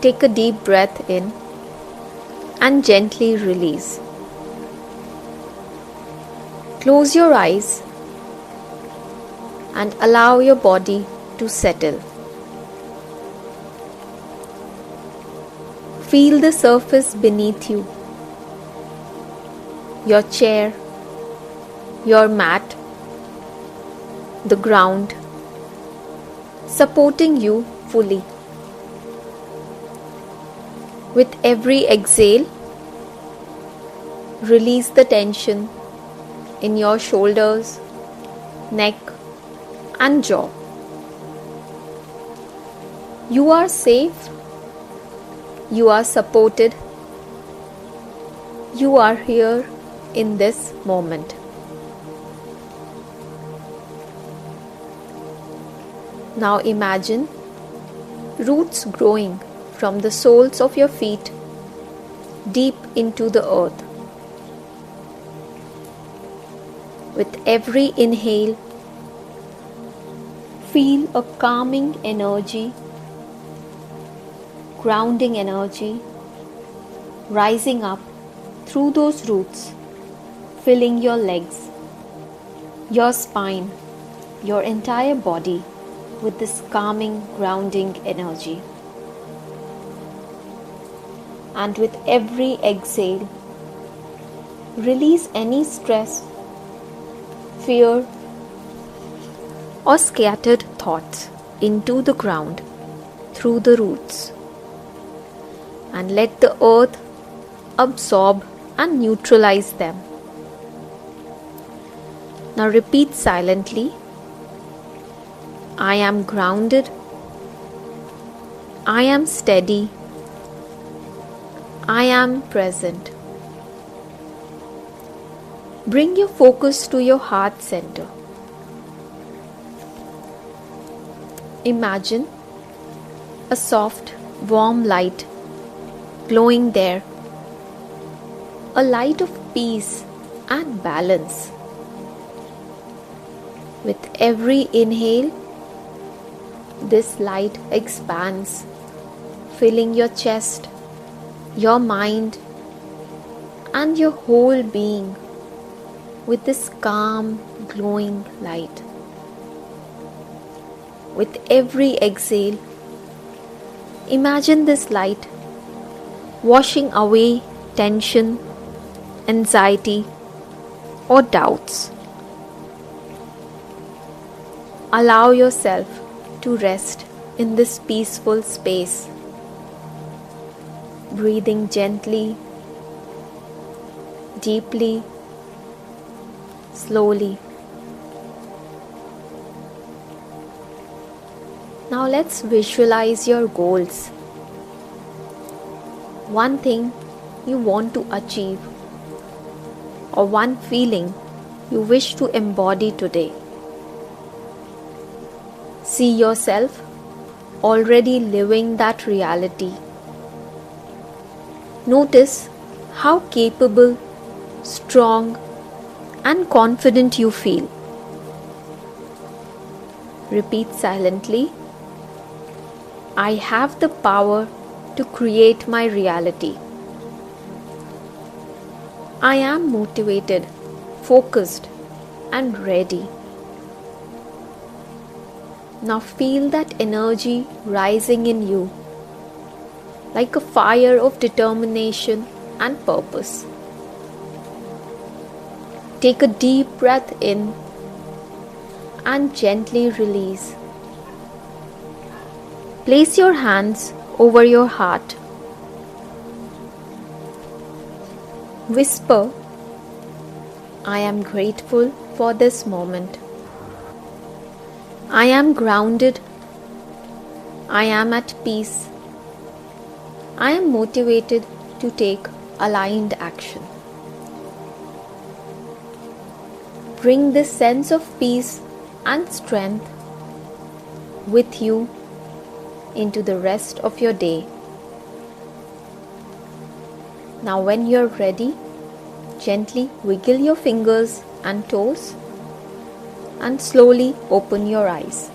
Take a deep breath in and gently release. Close your eyes and allow your body to settle. Feel the surface beneath you, your chair, your mat, the ground, supporting you fully. With every exhale, release the tension in your shoulders, neck, and jaw. You are safe. You are supported. You are here in this moment. Now imagine roots growing from the soles of your feet deep into the earth. With every inhale, feel a calming energy, grounding energy rising up through those roots, filling your legs, your spine, your entire body with this calming, grounding energy. And with every exhale, release any stress, fear, or scattered thoughts into the ground through the roots. And let the earth absorb and neutralize them. Now repeat silently, I am grounded, I am steady, I am present. Bring your focus to your heart center. Imagine a soft, warm light glowing there, a light of peace and balance. With every inhale, this light expands, filling your chest, your mind, and your whole being with this calm, glowing light. With every exhale, imagine this light washing away tension, anxiety, or doubts. Allow yourself to rest in this peaceful space, breathing gently, deeply, slowly. Now let's visualize your goals. One thing you want to achieve, or one feeling you wish to embody today. See yourself already living that reality. Notice how capable, strong, and confident you feel. Repeat silently, I have the power to create my reality. I am motivated, focused, and ready. Now feel that energy rising in you, like a fire of determination and purpose. Take a deep breath in and gently release. Place your hands over your heart. Whisper, I am grateful for this moment. I am grounded. I am at peace. I am motivated to take aligned action. Bring this sense of peace and strength with you into the rest of your day. Now when you're ready, gently wiggle your fingers and toes and slowly open your eyes.